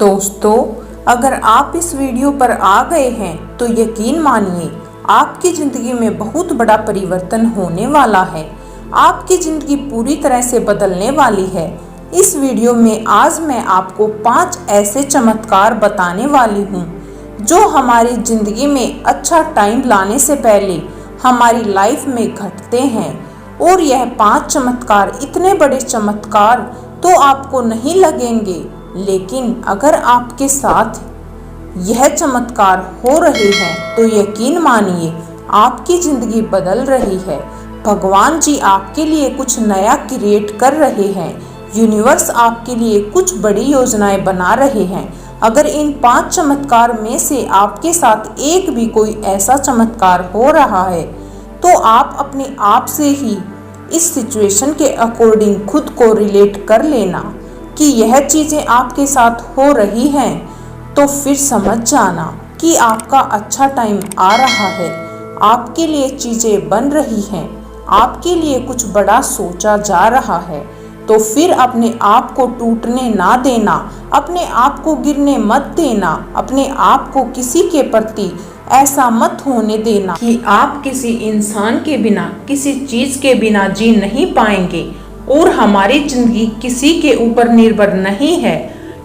दोस्तों, अगर आप इस वीडियो पर आ गए हैं तो यकीन मानिए आपकी ज़िंदगी में बहुत बड़ा परिवर्तन होने वाला है। आपकी ज़िंदगी पूरी तरह से बदलने वाली है। इस वीडियो में आज मैं आपको 5 ऐसे चमत्कार बताने वाली हूँ जो हमारी ज़िंदगी में अच्छा टाइम लाने से पहले हमारी लाइफ में घटते हैं। और यह 5 चमत्कार इतने बड़े चमत्कार तो आपको नहीं लगेंगे, लेकिन अगर आपके साथ यह चमत्कार हो रहे हैं तो यकीन मानिए आपकी ज़िंदगी बदल रही है। भगवान जी आपके लिए कुछ नया क्रिएट कर रहे हैं। यूनिवर्स आपके लिए कुछ बड़ी योजनाएं बना रहे हैं। अगर इन 5 चमत्कार में से आपके साथ एक भी कोई ऐसा चमत्कार हो रहा है तो आप अपने आप से ही इस सिचुएशन के अकॉर्डिंग खुद को रिलेट कर लेना कि यह चीज़ें आपके साथ हो रही हैं, तो फिर समझ जाना कि आपका अच्छा टाइम आ रहा है। आपके लिए चीज़ें बन रही हैं, आपके लिए कुछ बड़ा सोचा जा रहा है। तो फिर अपने आप को टूटने ना देना, अपने आप को गिरने मत देना, अपने आप को किसी के प्रति ऐसा मत होने देना कि आप किसी इंसान के बिना, किसी चीज़ के बिना जी नहीं पाएंगे। और हमारी ज़िंदगी किसी के ऊपर निर्भर नहीं है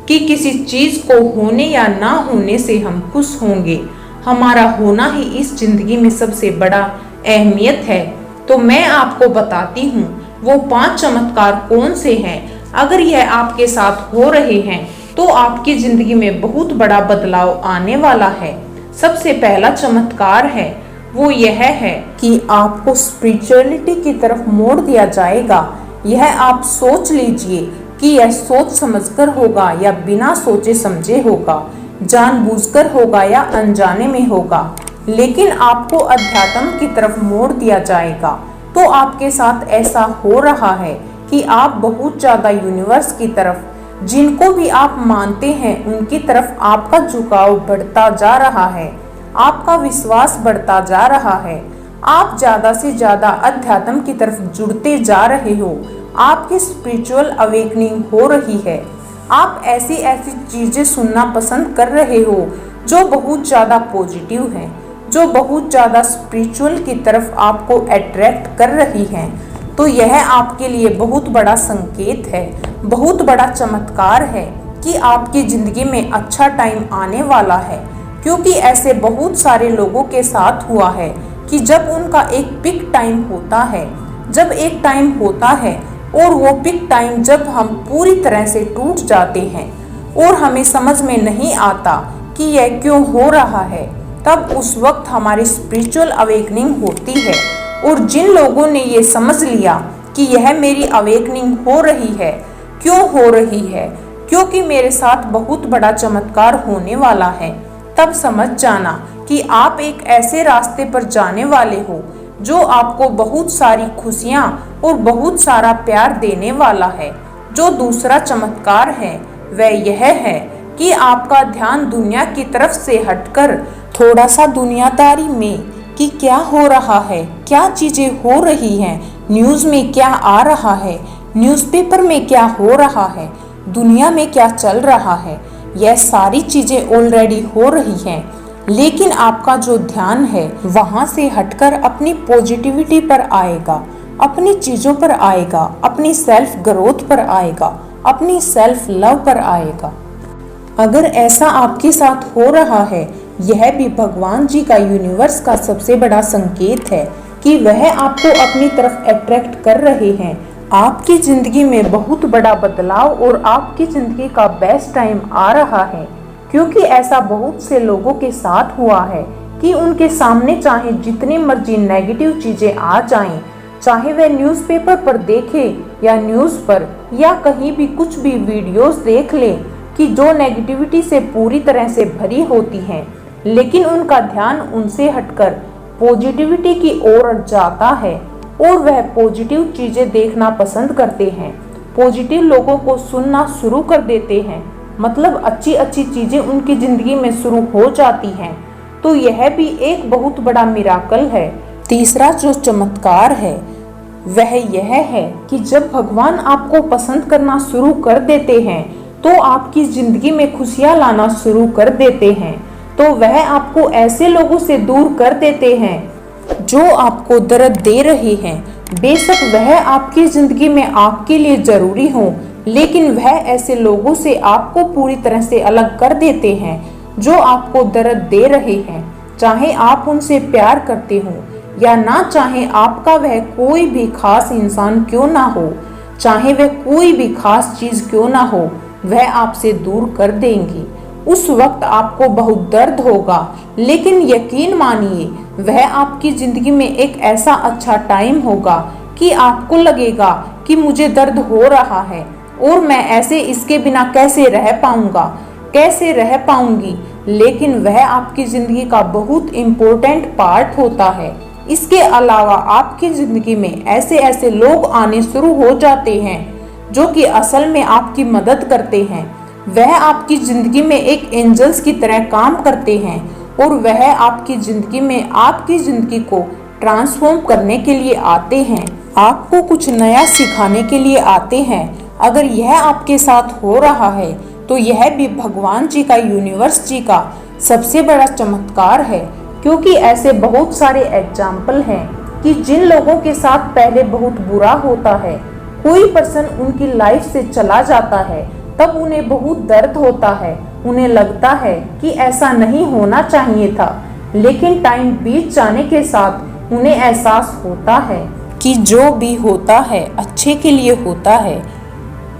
कि किसी चीज़ को होने या ना होने से हम खुश होंगे। हमारा होना ही इस ज़िंदगी में सबसे बड़ा अहमियत है। तो मैं आपको बताती हूँ वो 5 चमत्कार कौन से हैं। अगर यह आपके साथ हो रहे हैं तो आपकी ज़िंदगी में बहुत बड़ा बदलाव आने वाला है। सबसे पहला चमत्कार है वो यह है कि आपको स्पिरिचुअलिटी की तरफ मोड़ दिया जाएगा। यह आप सोच लीजिए कि यह सोच समझकर होगा या बिना सोचे समझे होगा, जानबूझकर होगा या अनजाने में होगा, लेकिन आपको अध्यात्म की तरफ मोड़ दिया जाएगा। तो आपके साथ ऐसा हो रहा है कि आप बहुत ज़्यादा यूनिवर्स की तरफ, जिनको भी आप मानते हैं उनकी तरफ आपका झुकाव बढ़ता जा रहा है, आपका विश्वास बढ़ता जा रहा है। आप ज़्यादा से ज़्यादा अध्यात्म की तरफ जुड़ते जा रहे हो। आपकी स्पिरिचुअल अवेकनिंग हो रही है। आप ऐसी ऐसी चीज़ें सुनना पसंद कर रहे हो जो बहुत ज़्यादा पॉजिटिव हैं, जो बहुत ज़्यादा स्पिरिचुअल की तरफ आपको अट्रैक्ट कर रही हैं। तो यह आपके लिए बहुत बड़ा संकेत है, बहुत बड़ा चमत्कार है कि आपकी ज़िंदगी में अच्छा टाइम आने वाला है। क्योंकि ऐसे बहुत सारे लोगों के साथ हुआ है कि जब उनका एक पिक टाइम होता है, जब एक टाइम होता है और वो पिक टाइम जब हम पूरी तरह से टूट जाते हैं और हमें समझ में नहीं आता कि यह क्यों हो रहा है, तब उस वक्त हमारी स्पिरिचुअल अवेकनिंग होती है। और जिन लोगों ने ये समझ लिया कि यह मेरी अवेकनिंग हो रही है, क्यों हो रही है, क्योंकि मेरे साथ बहुत बड़ा चमत्कार होने वाला है, तब समझ जाना कि आप एक ऐसे रास्ते पर जाने वाले हो जो आपको बहुत सारी खुशियाँ और बहुत सारा प्यार देने वाला है। जो दूसरा चमत्कार है वह यह है कि आपका ध्यान दुनिया की तरफ से हटकर थोड़ा सा दुनियादारी में कि क्या हो रहा है, क्या चीज़ें हो रही हैं, न्यूज़ में क्या आ रहा है, न्यूज़पेपर में क्या हो रहा है, दुनिया में क्या चल रहा है, यह सारी चीज़ें ऑलरेडी हो रही हैं। लेकिन आपका जो ध्यान है वहाँ से हटकर अपनी पॉजिटिविटी पर आएगा, अपनी चीज़ों पर आएगा, अपनी सेल्फ ग्रोथ पर आएगा, अपनी सेल्फ लव पर आएगा। अगर ऐसा आपके साथ हो रहा है, यह भी भगवान जी का, यूनिवर्स का सबसे बड़ा संकेत है कि वह आपको अपनी तरफ अट्रैक्ट कर रहे हैं। आपकी ज़िंदगी में बहुत बड़ा बदलाव और आपकी ज़िंदगी का बेस्ट टाइम आ रहा है। क्योंकि ऐसा बहुत से लोगों के साथ हुआ है कि उनके सामने चाहे जितनी मर्जी नेगेटिव चीज़ें आ जाएं, चाहे वह न्यूज़पेपर पर देखे या न्यूज़ पर या कहीं भी कुछ भी वीडियोस देख लें कि जो नेगेटिविटी से पूरी तरह से भरी होती हैं, लेकिन उनका ध्यान उनसे हटकर पॉजिटिविटी की ओर जाता है और वह पॉजिटिव चीज़ें देखना पसंद करते हैं, पॉजिटिव लोगों को सुनना शुरू कर देते हैं। मतलब अच्छी अच्छी चीज़ें उनकी ज़िंदगी में शुरू हो जाती हैं। तो यह भी एक बहुत बड़ा मिराकल है। तीसरा जो चमत्कार है वह यह है कि जब भगवान आपको पसंद करना शुरू कर देते हैं तो तो आपकी जिंदगी में खुशियां लाना शुरू कर देते हैं, तो वह आपको ऐसे लोगों से दूर कर देते हैं जो आपको दर्द दे रहे हैं। बेशक वह आपकी जिंदगी में आपके लिए जरूरी हो, लेकिन वह ऐसे लोगों से आपको पूरी तरह से अलग कर देते हैं जो आपको दर्द दे रहे हैं। चाहे आप उनसे प्यार करते हो या ना चाहे, आपका वह कोई भी खास इंसान क्यों ना हो, चाहे वह कोई भी खास चीज क्यों ना हो, वह आपसे दूर कर देंगी। उस वक्त आपको बहुत दर्द होगा, लेकिन यकीन मानिए वह आपकी जिंदगी में एक ऐसा अच्छा टाइम होगा कि आपको लगेगा कि मुझे दर्द हो रहा है और मैं ऐसे इसके बिना कैसे रह पाऊंगा, कैसे रह पाऊंगी, लेकिन वह आपकी जिंदगी का बहुत इम्पोर्टेंट पार्ट होता है। इसके अलावा आपकी जिंदगी में ऐसे ऐसे लोग आने शुरू हो जाते हैं जो कि असल में आपकी मदद करते हैं। वह आपकी जिंदगी में एक एंजल्स की तरह काम करते हैं और वह आपकी जिंदगी में आपकी जिंदगी को ट्रांसफॉर्म करने के लिए आते हैं, आपको कुछ नया सिखाने के लिए आते हैं। अगर यह आपके साथ हो रहा है तो यह भी भगवान जी का, यूनिवर्स जी का सबसे बड़ा चमत्कार है, क्योंकि ऐसे बहुत सारे एग्जाम्पल हैं कि जिन लोगों के साथ पहले बहुत बुरा होता है, कोई पर्सन उनकी लाइफ से चला जाता है, तब उन्हें बहुत दर्द होता है, उन्हें लगता है कि ऐसा नहीं होना चाहिए था, लेकिन टाइम बीत जाने के साथ उन्हें एहसास होता है कि जो भी होता है अच्छे के लिए होता है।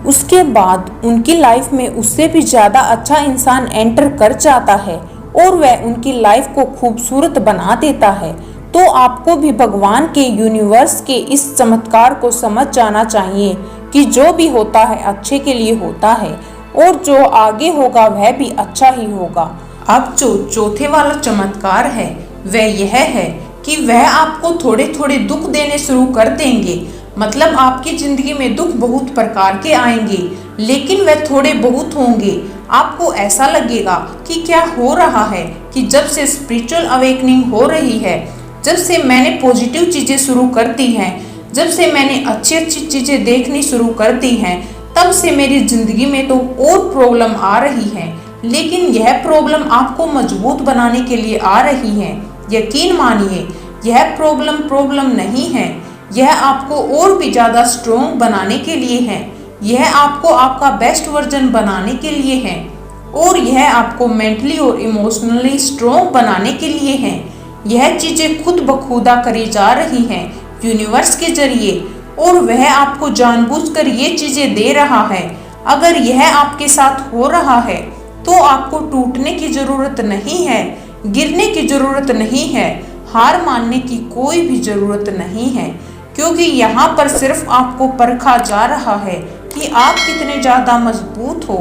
उसके बाद उनकी लाइफ में उससे भी ज़्यादा अच्छा इंसान एंटर कर जाता है और वह उनकी लाइफ को खूबसूरत बना देता है। तो आपको भी भगवान के, यूनिवर्स के इस चमत्कार को समझ जाना चाहिए कि जो भी होता है अच्छे के लिए होता है और जो आगे होगा वह भी अच्छा ही होगा। अब जो चौथे वाला चमत्कार है वह यह है कि वह आपको थोड़े थोड़े दुख देने शुरू कर देंगे। मतलब आपकी जिंदगी में दुख बहुत प्रकार के आएंगे, लेकिन वह थोड़े बहुत होंगे। आपको ऐसा लगेगा कि क्या हो रहा है कि जब से स्पिरिचुअल अवेकनिंग हो रही है, जब से मैंने पॉजिटिव चीज़ें शुरू कर दी हैं, जब से मैंने अच्छी अच्छी चीज़ें देखनी शुरू कर दी हैं, तब से मेरी ज़िंदगी में तो और प्रॉब्लम आ रही है। लेकिन यह प्रॉब्लम आपको मजबूत बनाने के लिए आ रही है। यकीन मानिए यह प्रॉब्लम नहीं है, यह आपको और भी ज़्यादा स्ट्रोंग बनाने के लिए है। यह आपको आपका बेस्ट वर्जन बनाने के लिए है और यह आपको मेंटली और इमोशनली स्ट्रोंग बनाने के लिए है। यह चीज़ें खुद ब खुदा करी जा रही हैं यूनिवर्स के जरिए, और वह आपको जानबूझकर ये चीज़ें दे रहा है। अगर यह आपके साथ हो रहा है तो आपको टूटने की ज़रूरत नहीं है, गिरने की ज़रूरत नहीं है, हार मानने की कोई भी ज़रूरत नहीं है, क्योंकि यहाँ पर सिर्फ आपको परखा जा रहा है कि आप कितने ज़्यादा मजबूत हो।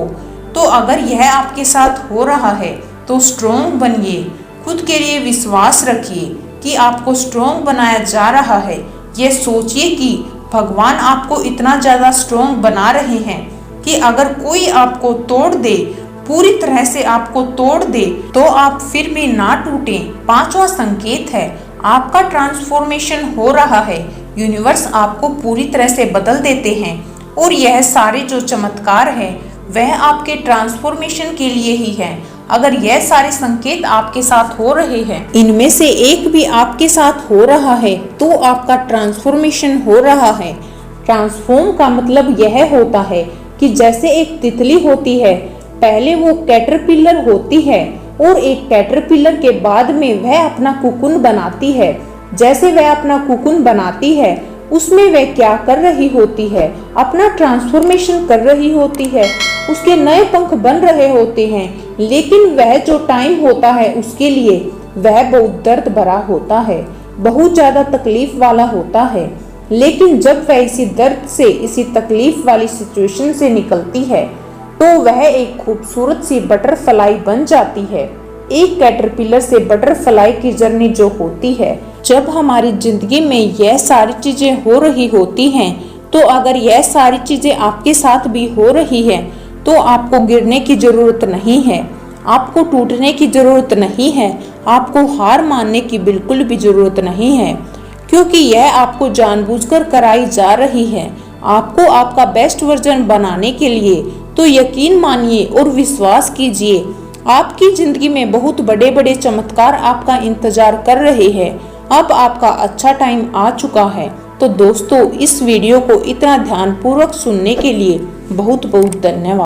तो अगर यह आपके साथ हो रहा है तो स्ट्रोंग बनिए, खुद के लिए विश्वास रखिए कि आपको स्ट्रोंग बनाया जा रहा है। ये सोचिए कि भगवान आपको इतना ज़्यादा स्ट्रोंग बना रहे हैं कि अगर कोई आपको तोड़ दे, पूरी तरह से आपको तोड़ दे, तो आप फिर भी ना टूटें। पांचवा संकेत है आपका ट्रांसफॉर्मेशन हो रहा है। यूनिवर्स आपको पूरी तरह से बदल देते हैं और यह सारे जो चमत्कार है वह आपके ट्रांसफॉर्मेशन के लिए ही है। अगर यह सारे संकेत आपके साथ हो रहे हैं, इनमें से एक भी आपके साथ हो रहा है, तो आपका ट्रांसफॉर्मेशन हो रहा है। ट्रांसफॉर्म का मतलब यह होता है कि जैसे एक तितली होती है, पहले वो कैटरपिलर होती है और एक कैटरपिलर के बाद में वह अपना कुकुन बनाती है। जैसे वह अपना कुकुन बनाती है, उसमें वह क्या कर रही होती है, अपना ट्रांसफॉर्मेशन कर रही होती है, उसके नए पंख बन रहे होते हैं। लेकिन वह जो टाइम होता है उसके लिए वह बहुत दर्द भरा होता है, बहुत ज़्यादा तकलीफ वाला होता है। लेकिन जब वह इसी दर्द से, इसी तकलीफ वाली सिचुएशन से निकलती है, तो वह एक खूबसूरत सी बटरफ्लाई बन जाती है। एक कैटरपिलर से बटरफ्लाई की जर्नी जो होती है, जब हमारी जिंदगी में यह सारी चीजें हो रही होती हैं, तो अगर यह सारी चीजें आपके साथ भी हो रही है, तो आपको गिरने की जरूरत नहीं है, आपको टूटने की जरूरत नहीं है, आपको हार मानने की बिल्कुल भी जरूरत नहीं है, क्योंकि यह आपको जानबूझकर कराई जा रही है, आपको आपका बेस्ट वर्जन बनाने के लिए। तो यकीन मानिए और विश्वास कीजिए, आपकी जिंदगी में बहुत बड़े बड़े चमत्कार आपका इंतजार कर रहे हैं। अब आपका अच्छा टाइम आ चुका है। तो दोस्तों, इस वीडियो को इतना ध्यानपूर्वक सुनने के लिए बहुत बहुत धन्यवाद।